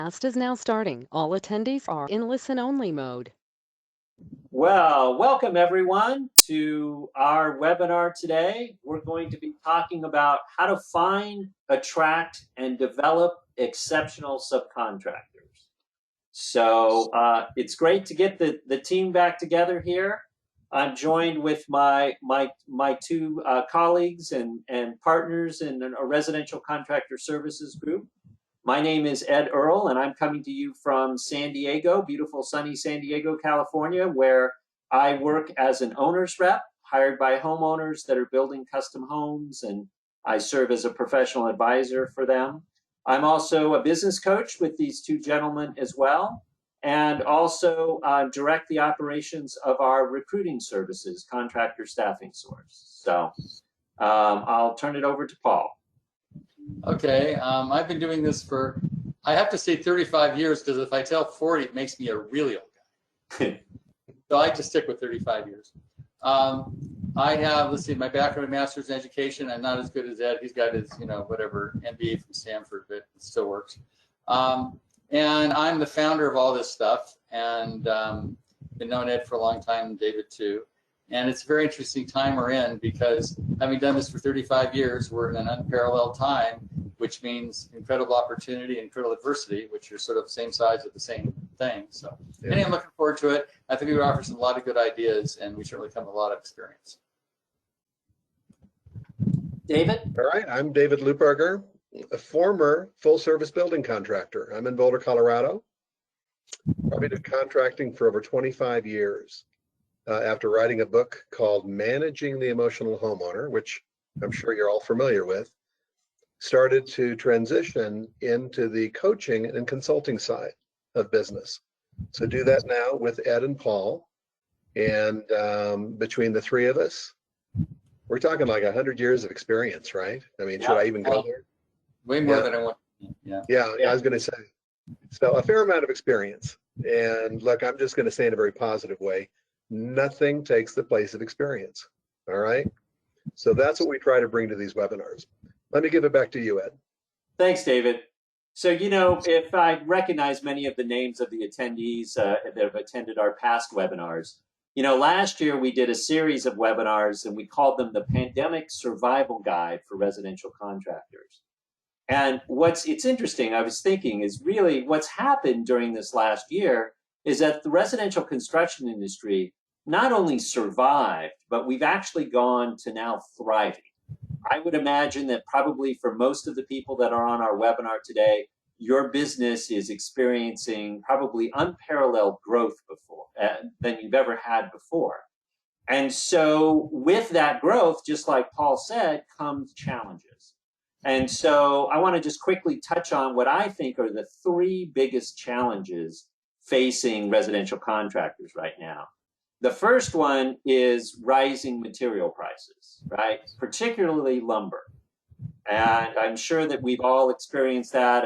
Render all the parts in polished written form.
Podcast is now starting. All attendees are in listen-only mode. Well, welcome everyone to our webinar today. We're going to be talking about how to find, attract, and develop exceptional subcontractors. So it's great to get the team back together here. I'm joined with my two colleagues and partners in a residential contractor services group. My name is Ed Earl, and I'm coming to you from San Diego, beautiful sunny San Diego, California, where I work as an owner's rep, hired by homeowners that are building custom homes, and I serve as a professional advisor for them. I'm also a business coach with these two gentlemen as well, and also direct the operations of our recruiting services, Contractor Staffing Source. So I'll turn it over to Paul. Okay, I've been doing this for, I have to say 35 years, because if I tell 40, it makes me a really old guy. So I just stick with 35 years. I have, let's see, my background, master's in education. I'm not as good as Ed. He's got his, whatever, MBA from Stanford, but it still works. And I'm the founder of all this stuff, and been known Ed for a long time, and David too. And it's a very interesting time we're in, because having done this for 35 years, we're in an unparalleled time, which means incredible opportunity and incredible adversity, which are sort of same sides of the same thing. So anyway, I'm looking forward to it. I think we would offer some a lot of good ideas, and we certainly come with a lot of experience. David? All right, I'm David Luperger, a former full-service building contractor. I'm in Boulder, Colorado. I've been contracting for over 25 years. After writing a book called Managing the Emotional Homeowner, which I'm sure you're all familiar with, started to transition into the coaching and consulting side of business. So do that now with Ed and Paul. And between the three of us, we're talking like 100 years of experience, right? I mean, should I even go there? Way more than I want. Yeah, I was going to say. So a fair amount of experience. And look, I'm just going to say in a very positive way, nothing takes the place of experience. All right. So that's what we try to bring to these webinars. Let me give it back to you, Ed. Thanks, David. So, if I recognize many of the names of the attendees that have attended our past webinars, last year we did a series of webinars and we called them the Pandemic Survival Guide for Residential Contractors. And it's interesting, I was thinking, is really what's happened during this last year is that the residential construction industry not only survived, but we've actually gone to now thriving. I would imagine that probably for most of the people that are on our webinar today, your business is experiencing probably unparalleled growth than you've ever had before. And so with that growth, just like Paul said, comes challenges. And so I want to just quickly touch on what I think are the three biggest challenges facing residential contractors right now. The first one is rising material prices, right? Particularly lumber. And I'm sure that we've all experienced that.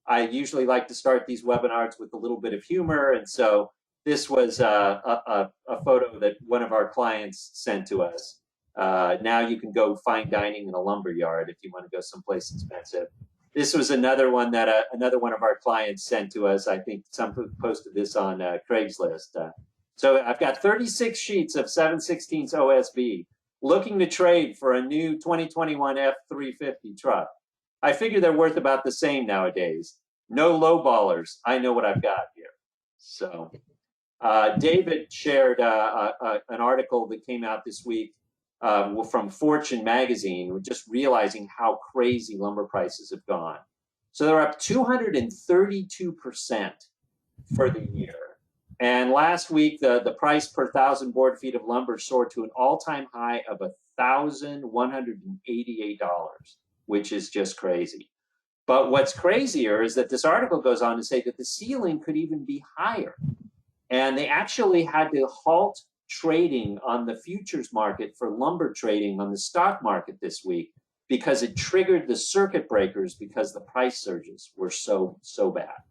I usually like to start these webinars with a little bit of humor. And so this was a photo that one of our clients sent to us. Now you can go fine dining in a lumber yard if you want to go someplace expensive. This was another one that another one of our clients sent to us. I think some posted this on Craigslist. So I've got 36 sheets of 7/16 OSB looking to trade for a new 2021 F350 truck. I figure they're worth about the same nowadays. No lowballers. I know what I've got here. So David shared an article that came out this week from Fortune magazine. We're just realizing how crazy lumber prices have gone. So they're up 232% for the year. And last week, the price per 1,000 board feet of lumber soared to an all-time high of $1,188, which is just crazy. But what's crazier is that this article goes on to say that the ceiling could even be higher. And they actually had to halt trading on the futures market for lumber trading on the stock market this week because it triggered the circuit breakers because the price surges were so bad.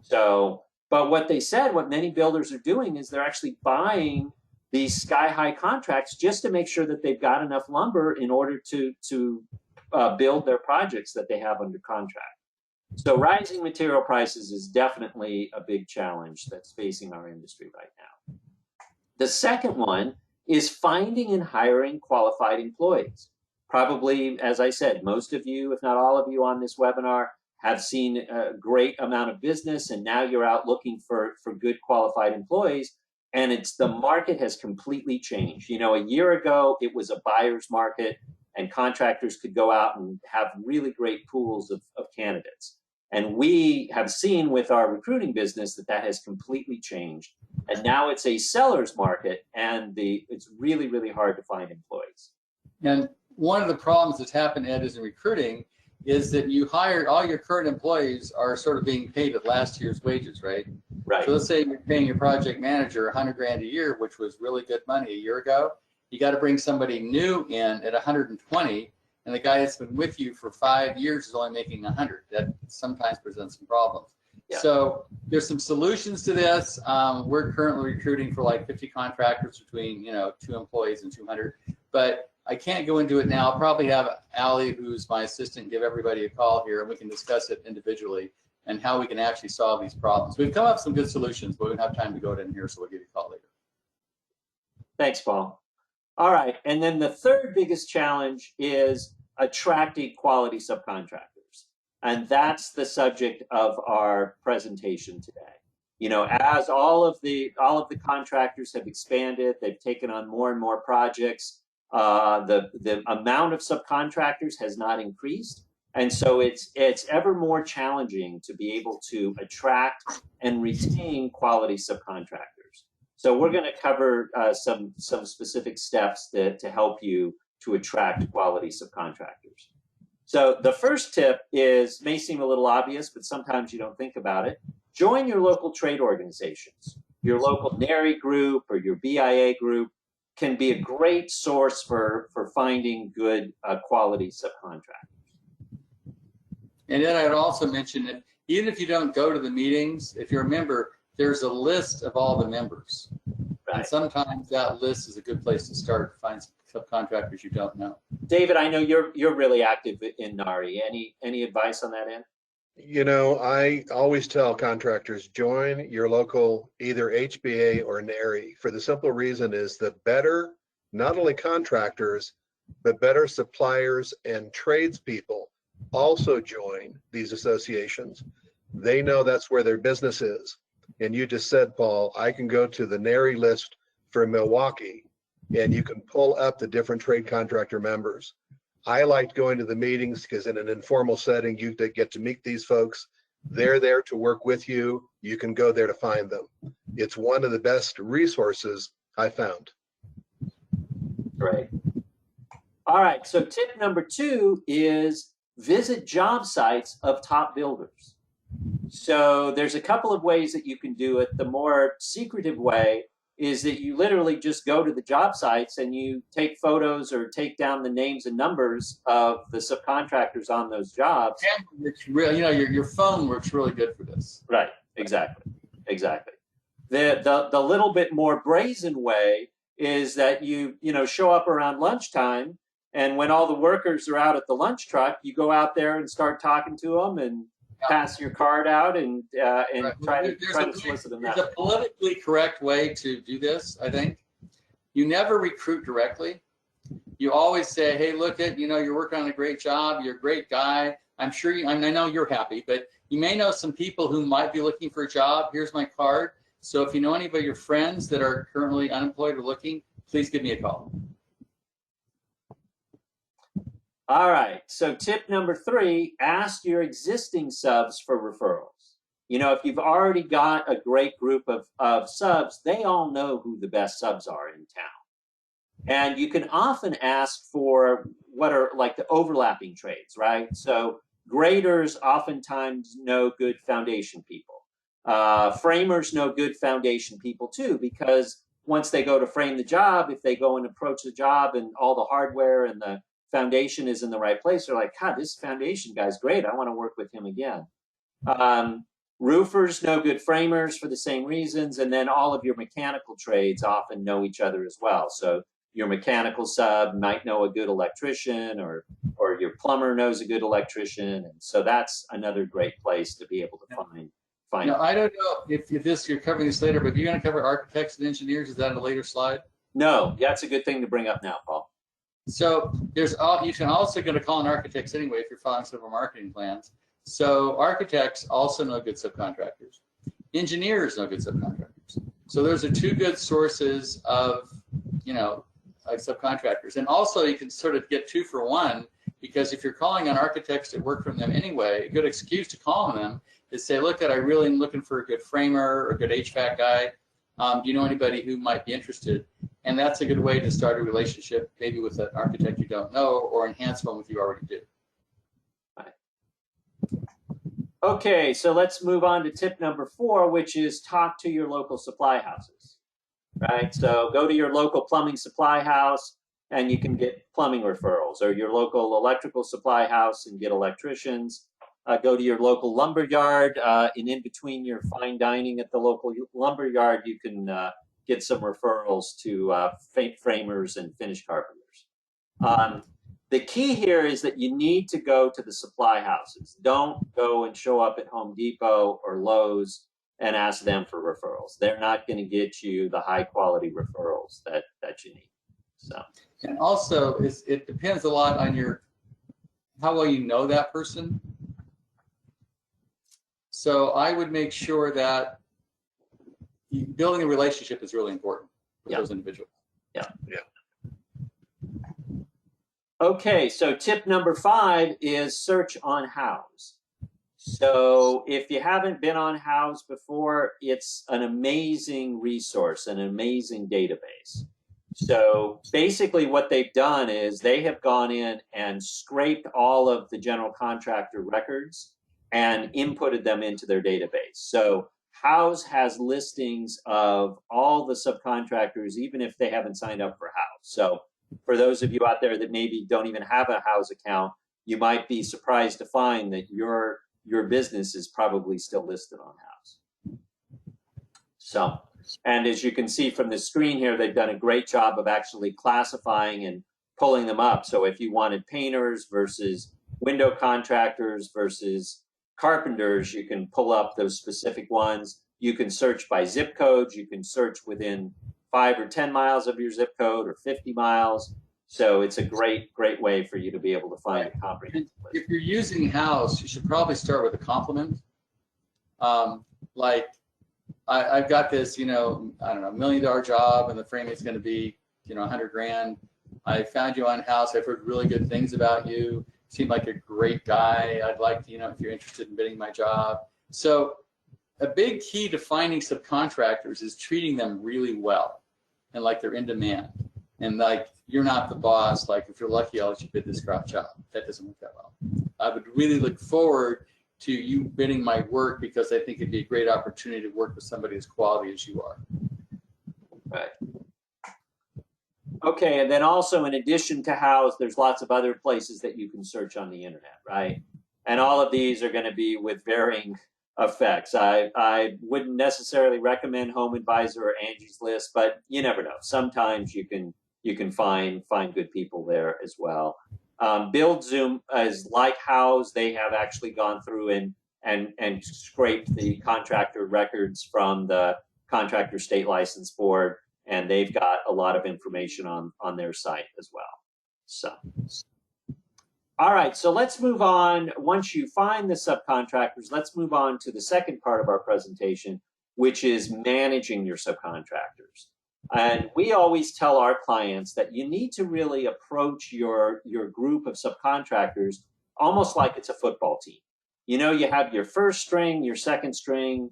So, but what they said, what many builders are doing is they're actually buying these sky-high contracts just to make sure that they've got enough lumber in order to build their projects that they have under contract. So rising material prices is definitely a big challenge that's facing our industry right now. The second one is finding and hiring qualified employees. Probably, as I said, most of you, if not all of you on this webinar, have seen a great amount of business, and now you're out looking for good qualified employees, and the market has completely changed. You know, a year ago, it was a buyer's market, and contractors could go out and have really great pools of candidates. And we have seen with our recruiting business that has completely changed. And now it's a seller's market, and it's really, really hard to find employees. And one of the problems that's happened, Ed, is in recruiting is that you hired, all your current employees are sort of being paid at last year's wages, right? Right. So let's say you're paying your project manager $100 grand a year, which was really good money a year ago. You got to bring somebody new in at 120, and the guy that's been with you for 5 years is only making 100. That sometimes presents some problems. Yeah. So there's some solutions to this. We're currently recruiting for like 50 contractors between 2 employees and 200, but I can't go into it now. I'll probably have Allie, who's my assistant, give everybody a call here, and we can discuss it individually and how we can actually solve these problems. We've come up with some good solutions, but we don't have time to go in here, so we'll give you a call later. Thanks, Paul. All right, and then the third biggest challenge is attracting quality subcontractors. And that's the subject of our presentation today. You know, as all of the contractors have expanded, they've taken on more and more projects. The amount of subcontractors has not increased, and so it's ever more challenging to be able to attract and retain quality subcontractors. So we're going to cover some specific steps to help you to attract quality subcontractors. So the first tip may seem a little obvious, but sometimes you don't think about it. Join your local trade organizations. Your local NARI group or your BIA group can be a great source for finding good quality subcontractors. And then I'd also mention that even if you don't go to the meetings, if you're a member, there's a list of all the members. Right. And sometimes that list is a good place to start to find some subcontractors you don't know. David, I know you're really active in NARI. Any advice on that end? You know, I always tell contractors, join your local either HBA or NARI, for the simple reason is that better, not only contractors, but better suppliers and tradespeople also join these associations. They know that's where their business is. And you just said, Paul, I can go to the NARI list for Milwaukee, and you can pull up the different trade contractor members. I liked going to the meetings because in an informal setting, you get to meet these folks. They're there to work with you. You can go there to find them. It's one of the best resources I found. Great. All right, so tip number 2 is visit job sites of top builders. So there's a couple of ways that you can do it. The more secretive way is that you literally just go to the job sites and you take photos or take down the names and numbers of the subcontractors on those jobs. It's really, your phone works really good for this. Right, exactly. The little bit more brazen way is that you show up around lunchtime, and when all the workers are out at the lunch truck, you go out there and start talking to them and pass your card out and right. try to solicit them. There's a politically correct way to do this, I think. You never recruit directly. You always say, hey, look you're working on a great job. You're a great guy. I'm sure I know you're happy, but you may know some people who might be looking for a job. Here's my card. So if you know any of your friends that are currently unemployed or looking, please give me a call. All right, so tip number 3, ask your existing subs for referrals. You know, if you've already got a great group of subs, they all know who the best subs are in town. And you can often ask for what are like the overlapping trades, right? So graders oftentimes know good foundation people. Framers know good foundation people too, because once they go to frame the job, if they go and approach the job and all the hardware and the foundation is in the right place, they're like, God, this foundation guy's great. I want to work with him again. Roofers know good framers for the same reasons, and then all of your mechanical trades often know each other as well. So your mechanical sub might know a good electrician, or your plumber knows a good electrician, and so that's another great place to be able to find. Now, I don't know if you're covering this later, but if you're going to cover architects and engineers, is that a later slide? No, that's a good thing to bring up now, Paul. So you can also going to call on architects anyway if you're following some of our marketing plans. So architects also know good subcontractors. Engineers know good subcontractors. So those are two good sources of, like subcontractors. And also you can sort of get 2 for 1, because if you're calling on architects that work from them anyway, a good excuse to call on them is say, look, I really am looking for a good framer or a good HVAC guy. Do you know anybody who might be interested? And that's a good way to start a relationship, maybe with an architect you don't know, or enhance one with you already do. Okay, so let's move on to tip number 4, which is talk to your local supply houses, right? So go to your local plumbing supply house and you can get plumbing referrals, or your local electrical supply house and get electricians. Go to your local lumber yard, and in between your fine dining at the local lumber yard, you can get some referrals to framers and finish carpenters. The key here is that you need to go to the supply houses. Don't go and show up at Home Depot or Lowe's and ask them for referrals. They're not going to get you the high quality referrals that you need. So, and also it depends a lot on how well you know that person. So I would make sure that building a relationship is really important with those individuals. Yeah. Okay, so tip number 5 is search on houzz. So if you haven't been on houzz before, it's an amazing resource, an amazing database. So basically what they've done is they have gone in and scraped all of the general contractor records and inputted them into their database. So houzz has listings of all the subcontractors, even if they haven't signed up for houzz. So for those of you out there that maybe don't even have a houzz account, you might be surprised to find that your business is probably still listed on houzz. So, and as you can see from the screen here, they've done a great job of actually classifying and pulling them up. So if you wanted painters versus window contractors versus carpenters, you can pull up those specific ones. You can search by zip codes. You can search within 5 or 10 miles of your zip code, or 50 miles. So it's a great way for you to be able to find a comprehensive list. If you're using houzz, you should probably start with a compliment. Like I've got this, I don't know, $1 million job, and the frame is going to be, $100,000. I found you on houzz. I've heard really good things about you. Seem like a great guy. I'd like to, if you're interested in bidding my job. So a big key to finding subcontractors is treating them really well, and like they're in demand, and like you're not the boss. Like if you're lucky, I'll let you bid this crop job. That doesn't work that well. I would really look forward to you bidding my work, because I think it'd be a great opportunity to work with somebody as quality as you are. Right. Okay, and then also in addition to houzz, there's lots of other places that you can search on the internet, right? And all of these are going to be with varying effects. I wouldn't necessarily recommend Home Advisor or Angie's List, but you never know. Sometimes you can find good people there as well. BuildZoom is like houzz. They have actually gone through and scraped the contractor records from the Contractor State License Board, and they've got a lot of information on their site as well. So, all right, so let's move on. Once you find the subcontractors, let's move on to the second part of our presentation, which is managing your subcontractors. And we always tell our clients that you need to really approach your group of subcontractors almost like it's a football team. You have your first string, your second string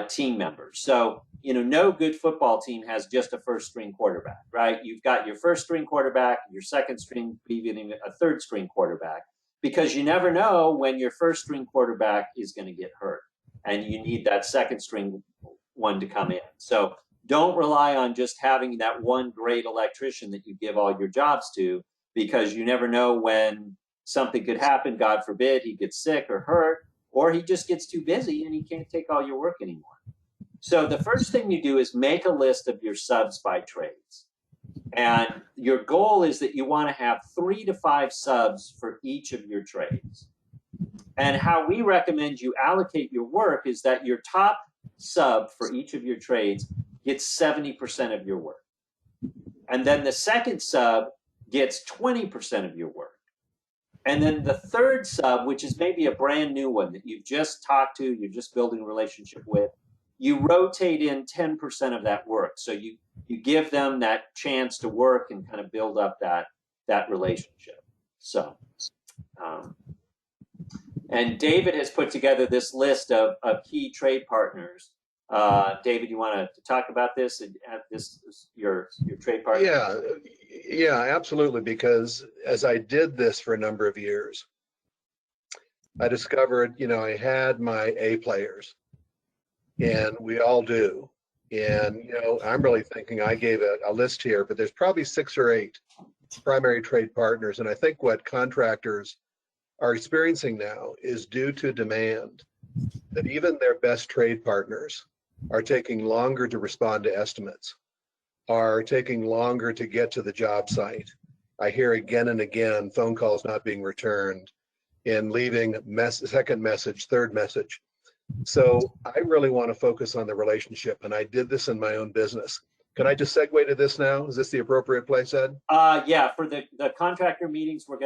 team members. So, no good football team has just a first string quarterback, right? You've got your first string quarterback, your second string, even a third string quarterback, because you never know when your first string quarterback is going to get hurt, and you need that second string one to come in. So don't rely on just having that one great electrician that you give all your jobs to, because you never know when something could happen. God forbid he gets sick or hurt, or he just gets too busy and he can't take all your work anymore. So the first thing you do is make a list of your subs by trades. And your goal is that you want to have 3 to 5 subs for each of your trades. And how we recommend you allocate your work is that your top sub for each of your trades gets 70% of your work. And then the second sub gets 20% of your work. And then the third sub, which is maybe a brand new one that you've just talked to, you're just building a relationship with, you rotate in 10% of that work. So you give them that chance to work and kind of build up that relationship. So, and David has put together this list of key trade partners. David, you want to talk about this? This your trade partner? Yeah, absolutely. Because as I did this for a number of years, I discovered, I had my A players, and we all do. And, I'm really thinking I gave a list here, but there's probably 6 or 8 primary trade partners. And I think what contractors are experiencing now is due to demand that even their best trade partners are taking longer to respond to estimates, are taking longer to get to the job site. I hear again and again phone calls not being returned and leaving second message, third message. So I really want to focus on the relationship, and I did this in my own business. Can I just segue to this now? Is this the appropriate place, Ed? Yeah, for the contractor meetings, I'm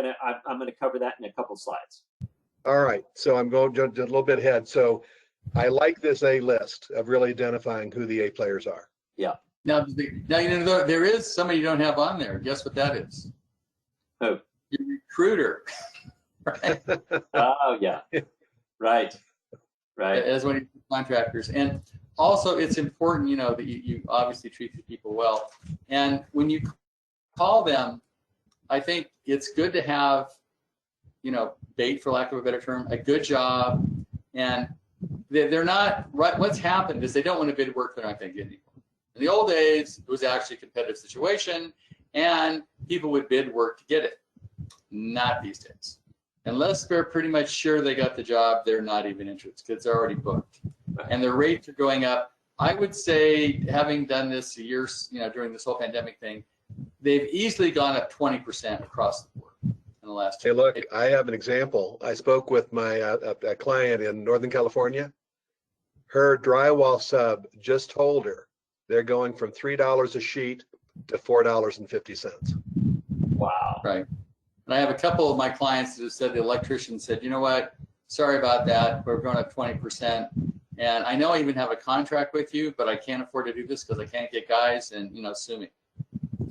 gonna cover that in a couple slides. All right, so I'm going just a little bit ahead. So I like this A list of really identifying who the A players are. Yeah. Now there is somebody you don't have on there. Guess what that is? Who? Your recruiter. Right? Oh yeah. Right. Right. As one of your contractors. And also it's important, that you obviously treat the people well. And when you call them, I think it's good to have, bait, for lack of a better term, a good job. And they're not, right. What's happened is they don't want to bid work they're not going to get anymore. In the old days, it was actually a competitive situation and people would bid work to get it. Not these days. Unless they're pretty much sure they got the job, they're not even interested because they're already booked. And the rates are going up. I would say, having done this years, during this whole pandemic thing, they've easily gone up 20% across the board in the last year. Hey, look, I have an example. I spoke with my a client in Northern California. Her drywall sub just told her they're going from $3 a sheet to $4.50. Wow. Right. And I have a couple of my clients that have said, the electrician said, you know what, sorry about that, we're going up 20%. And I know I even have a contract with you, but I can't afford to do this because I can't get guys and, sue me,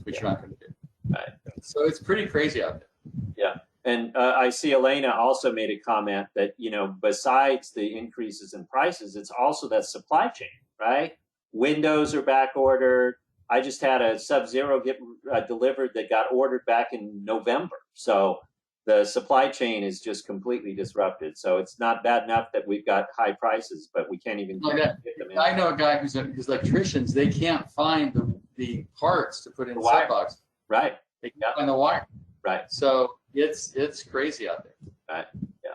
which you're not going to do. Right. So it's pretty crazy out there. Yeah. And I see Elena also made a comment that, besides the increases in prices, it's also that supply chain, right? Windows are back ordered. I just had a Sub-Zero get delivered that got ordered back in November. So the supply chain is just completely disrupted. So it's not bad enough that we've got high prices, but we can't even get them in. I know a guy who's electricians, they can't find the parts to put in the sub box. Right. They can't find the wire. Right. So it's crazy out there. Right. Yeah.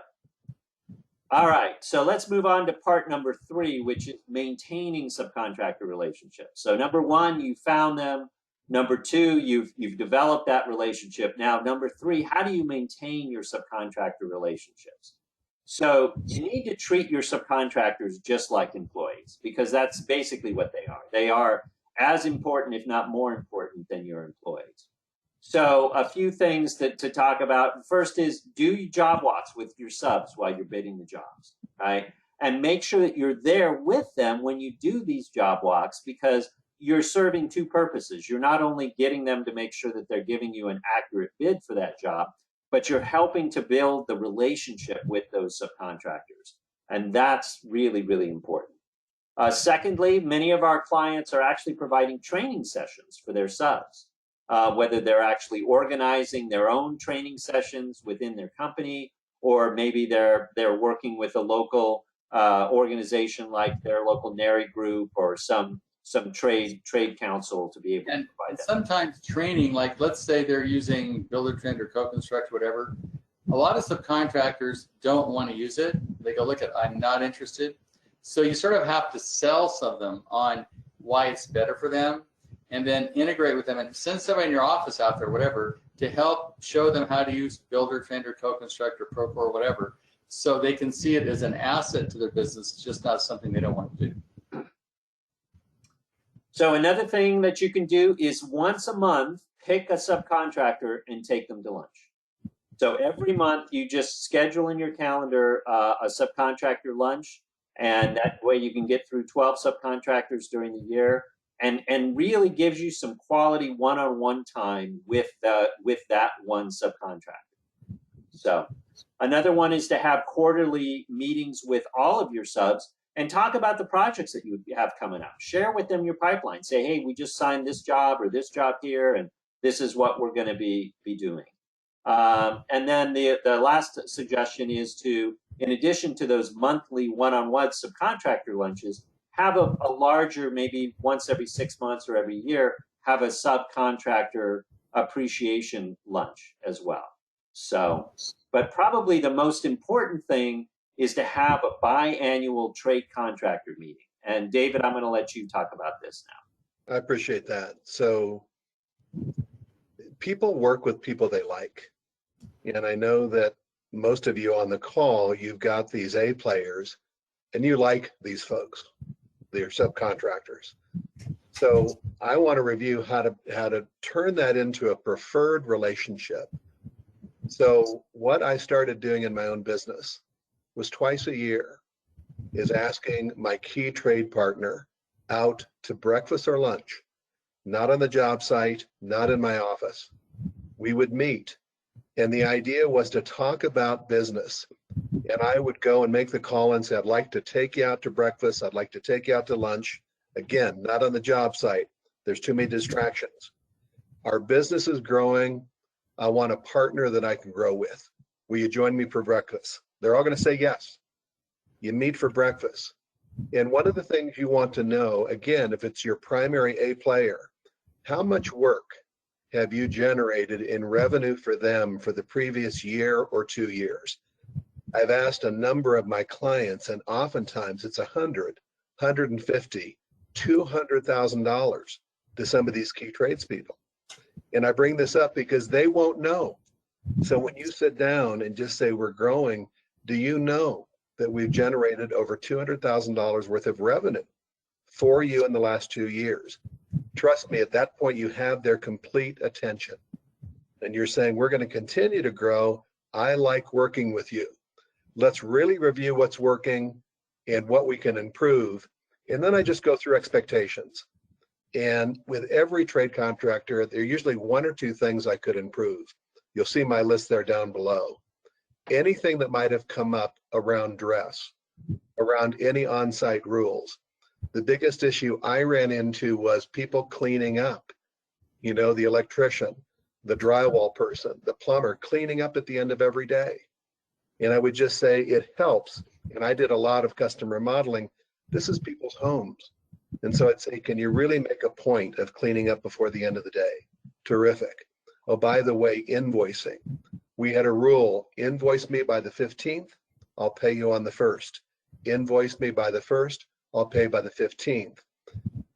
All right. So let's move on to part number 3, which is maintaining subcontractor relationships. So number 1, you found them. Number 2, you've developed that relationship. Now, number 3, how do you maintain your subcontractor relationships? So you need to treat your subcontractors just like employees, because that's basically what they are. They are as important, if not more important, than your employees. So a few things to talk about. First is do job walks with your subs while you're bidding the jobs, right? And make sure that you're there with them when you do these job walks, because you're serving 2 purposes. You're not only getting them to make sure that they're giving you an accurate bid for that job, but you're helping to build the relationship with those subcontractors. And that's really, really important. Secondly, many of our clients are actually providing training sessions for their subs. Whether they're actually organizing their own training sessions within their company, or maybe they're working with a local organization like their local NARI group or some trade council to be able to provide that. Sometimes training, like let's say they're using Buildertrend or Co-Construct, whatever. A lot of subcontractors don't want to use it. They go, look, I'm not interested. So you sort of have to sell some of them on why it's better for them. and then integrate with them and send somebody in your office out there, whatever, to help show them how to use Builder, Trender, Co-Constructor, Procore, whatever, so they can see it as an asset to their business. It's just not something they don't want to do. So another thing that you can do is once a month, pick a subcontractor and take them to lunch. So every month you just schedule in your calendar a subcontractor lunch, and that way you can get through 12 subcontractors during the year, and really gives you some quality one-on-one time with that one subcontractor. So another one is to have quarterly meetings with all of your subs and talk about the projects that you have coming up. Share with them your pipeline. Say, hey, we just signed this job or this job here, and this is what we're going to be doing. And then the last suggestion is to, in addition to those monthly one-on-one subcontractor lunches, have a larger, maybe once every 6 months or every year, have a subcontractor appreciation lunch as well. So, but probably the most important thing is to have a biannual trade contractor meeting. And David, I'm going to let you talk about this now. I appreciate that. So people work with people they like. And I know that most of you on the call, you've got these A players and you like these folks, they're subcontractors. So I want to review how to turn that into a preferred relationship. So what I started doing in my own business was twice a year is asking my key trade partner out to breakfast or lunch, not on the job site, not in my office. We would meet, and the idea was to talk about business. And I would go and make the call and say, I'd like to take you out to breakfast. I'd like to take you out to lunch. Again, not on the job site. There's too many distractions. Our business is growing. I want a partner that I can grow with. Will you join me for breakfast? They're all going to say yes. You meet for breakfast. And one of the things you want to know, again, if it's your primary A player, how much work have you generated in revenue for them for the previous year or 2 years? I've asked a number of my clients, and oftentimes it's $100, $150, $200,000 to some of these key tradespeople. And I bring this up because they won't know. So when you sit down and just say we're growing, do you know that we've generated over $200,000 worth of revenue for you in the last 2 years? Trust me, at that point, you have their complete attention. And you're saying, we're going to continue to grow. I like working with you. Let's really review what's working and what we can improve. And then I just go through expectations. And with every trade contractor, there are usually 1 or 2 things I could improve. You'll see my list there down below. Anything that might have come up around dress, around any on-site rules. The biggest issue I ran into was people cleaning up. You know, the electrician, the drywall person, the plumber, cleaning up at the end of every day. And I would just say it helps. And I did a lot of custom remodeling. This is people's homes. And so I'd say, can you really make a point of cleaning up before the end of the day? Terrific. Oh, by the way, invoicing. We had a rule, invoice me by the 15th, I'll pay you on the 1st. Invoice me by the 1st, I'll pay by the 15th.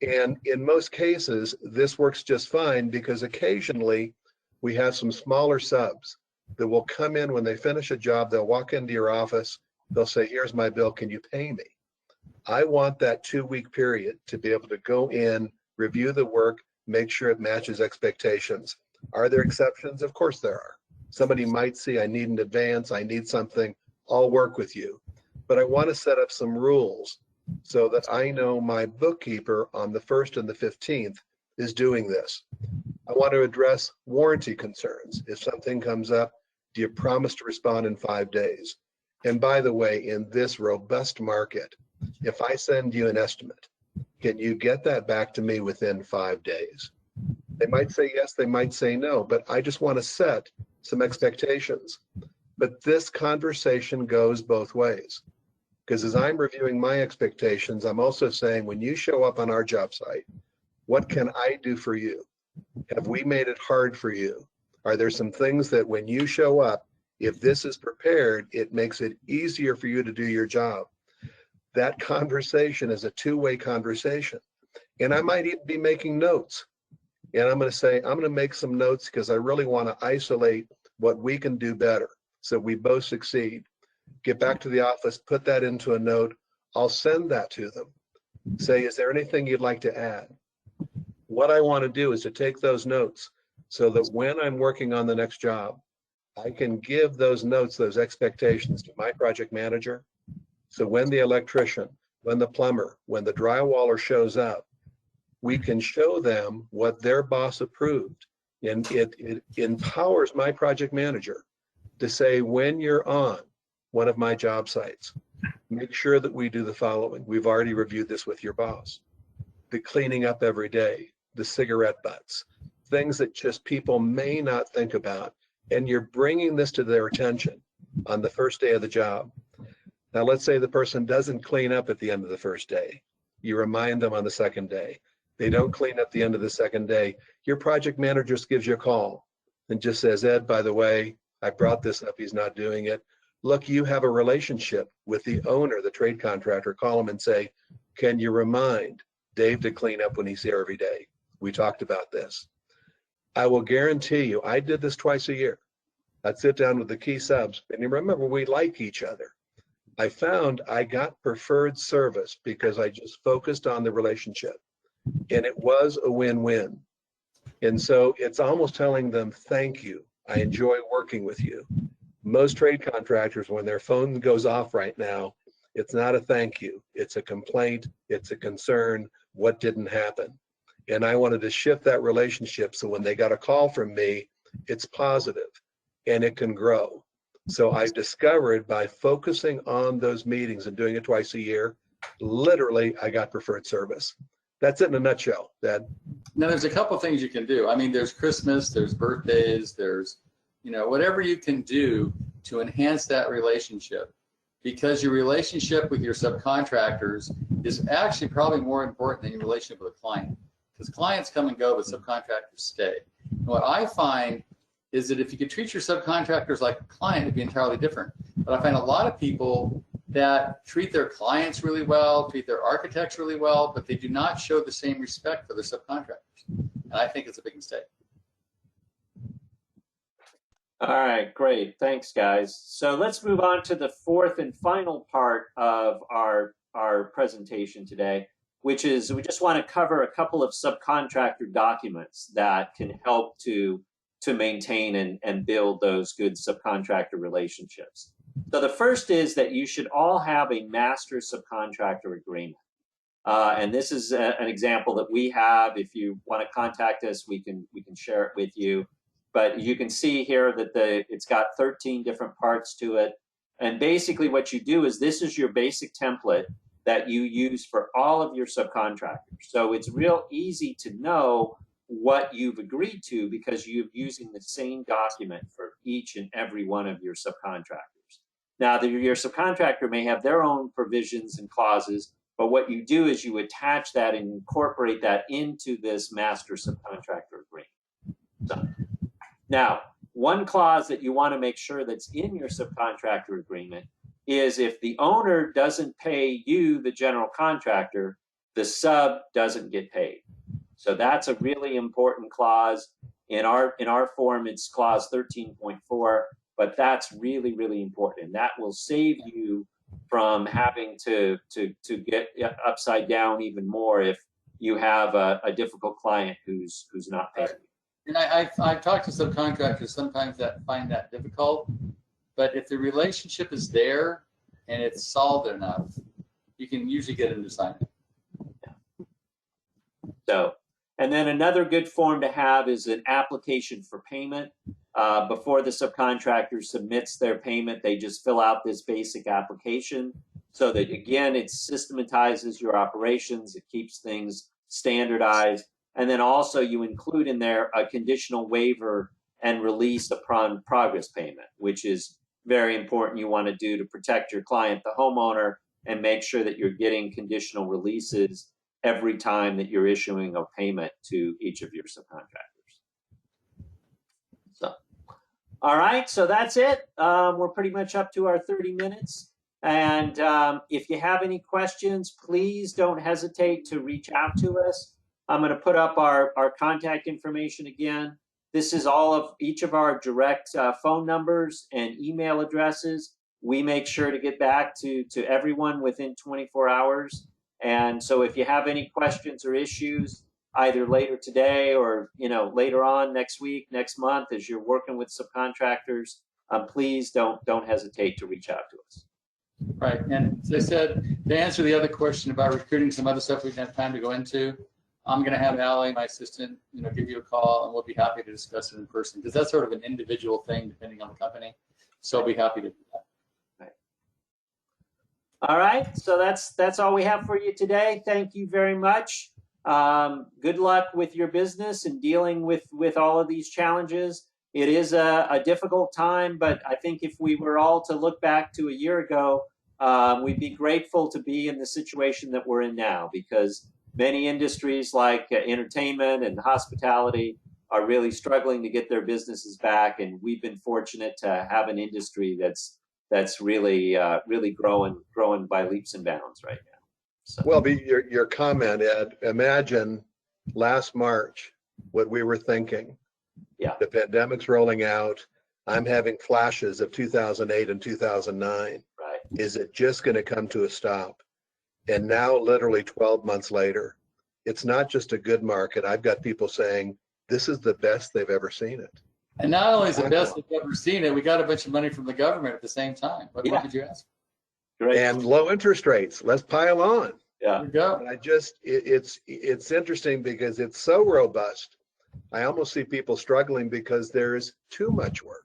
And in most cases, this works just fine because occasionally we have some smaller subs that will come in when they finish a job, they'll walk into your office, they'll say, here's my bill, can you pay me? I want that 2-week period to be able to go in, review the work, make sure it matches expectations. Are there exceptions? Of course there are. Somebody might see, I need an advance, I need something, I'll work with you. But I want to set up some rules so that I know my bookkeeper on the 1st and the 15th is doing this. I want to address warranty concerns. If something comes up, do you promise to respond in 5 days? And by the way, in this robust market, if I send you an estimate, can you get that back to me within 5 days? They might say yes, they might say no, but I just want to set some expectations. But this conversation goes both ways. Because as I'm reviewing my expectations, I'm also saying, when you show up on our job site, what can I do for you? Have we made it hard for you? Are there some things that when you show up, if this is prepared, it makes it easier for you to do your job? That conversation is a 2-way conversation. And I might even be making notes. and I'm going to say, I'm going to make some notes because I really want to isolate what we can do better so we both succeed. Get back to the office, put that into a note. I'll send that to them. Say, is there anything you'd like to add? What I want to do is to take those notes so that when I'm working on the next job, I can give those notes, those expectations to my project manager. So when the electrician, when the plumber, when the drywaller shows up, we can show them what their boss approved. And it empowers my project manager to say, when you're on one of my job sites, make sure that we do the following. We've already reviewed this with your boss. The cleaning up every day, the cigarette butts, things that just people may not think about. And you're bringing this to their attention on the first day of the job. Now, let's say the person doesn't clean up at the end of the first day. You remind them on the second day. They don't clean up the end of the second day. Your project manager just gives you a call and just says, Ed, by the way, I brought this up. He's not doing it. Look, you have a relationship with the owner, the trade contractor. Call him and say, can you remind Dave to clean up when he's here every day? We talked about this. I will guarantee you, I did this twice a year. I'd sit down with the key subs, and you remember, we like each other. I found I got preferred service because I just focused on the relationship, and it was a win-win. And so it's almost telling them, thank you. I enjoy working with you. Most trade contractors, when their phone goes off right now, it's not a thank you. It's a complaint. It's a concern. What didn't happen? And I wanted to shift that relationship so when they got a call from me, it's positive and it can grow. So I've discovered by focusing on those meetings and doing it twice a year, literally I got preferred service. That's it in a nutshell, Dad. Now, there's a couple things you can do. I mean, there's Christmas, there's birthdays, there's, you know, whatever you can do to enhance that relationship, because your relationship with your subcontractors is actually probably more important than your relationship with a client, because clients come and go, but subcontractors stay. And what I find is that if you could treat your subcontractors like a client, it'd be entirely different. But I find a lot of people that treat their clients really well, treat their architects really well, but they do not show the same respect for their subcontractors. And I think it's a big mistake. All right, great. Thanks, guys. So let's move on to the fourth and final part of our presentation today, which is we just want to cover a couple of subcontractor documents that can help to maintain and build those good subcontractor relationships. So the first is that you should all have a master subcontractor agreement. And this is an example that we have. If you want to contact us, we can share it with you. But you can see here that it's got 13 different parts to it. And basically what you do is this is your basic template that you use for all of your subcontractors. So it's real easy to know what you've agreed to because you're using the same document for each and every one of your subcontractors. Now, your subcontractor may have their own provisions and clauses, but what you do is you attach that and incorporate that into this master subcontractor agreement. So, now, one clause that you want to make sure that's in your subcontractor agreement is if the owner doesn't pay you, the general contractor, the sub doesn't get paid. So that's a really important clause. In our form, it's clause 13.4, but that's really, really important. And that will save you from having to get upside down even more if you have a difficult client who's not paying you. And I've talked to subcontractors sometimes that find that difficult, but if the relationship is there and it's solid enough, you can usually get them to sign it. So, and then another good form to have is an application for payment. Before the subcontractor submits their payment, they just fill out this basic application so that, again, it systematizes your operations, it keeps things standardized. And then also you include in there a conditional waiver and release upon progress payment, which is very important. You want to do to protect your client, the homeowner, and make sure that you're getting conditional releases every time that you're issuing a payment to each of your subcontractors. So, all right, so that's it. We're pretty much up to our 30 minutes. And if you have any questions, please don't hesitate to reach out to us. I'm going to put up our contact information again. This is all of each of our direct phone numbers and email addresses. We make sure to get back to everyone within 24 hours. And so if you have any questions or issues, either later today or later on next week, next month, as you're working with subcontractors, please don't hesitate to reach out to us. Right, and as I said, to answer the other question about recruiting, some other stuff we didn't have time to go into, I'm going to have Allie, my assistant, give you a call, and we'll be happy to discuss it in person, because that's sort of an individual thing depending on the company. So I'll be happy to do that. Right. All right, so that's all we have for you today. Thank you very much. Good luck with your business and dealing with all of these challenges. It is a difficult time, but I think if we were all to look back to a year ago, we'd be grateful to be in the situation that we're in now, because many industries like entertainment and hospitality are really struggling to get their businesses back, and we've been fortunate to have an industry that's really growing by leaps and bounds right now. So. Well, your comment, Ed, imagine last March what we were thinking. Yeah. The pandemic's rolling out. I'm having flashes of 2008 and 2009. Right. Is it just going to come to a stop? And now, literally 12 months later, it's not just a good market. I've got people saying this is the best they've ever seen it. And not only is the best they've ever seen it, we got a bunch of money from the government at the same time. What did you ask? Great. And low interest rates. Let's pile on. Yeah. There we go. And it's interesting because it's so robust. I almost see people struggling because there's too much work.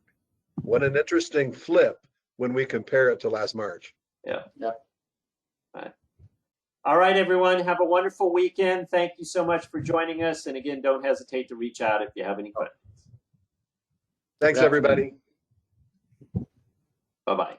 What an interesting flip when we compare it to last March. Yeah. Yeah. All right, everyone. Have a wonderful weekend. Thank you so much for joining us. And again, don't hesitate to reach out if you have any questions. Thanks, everybody. Bye-bye.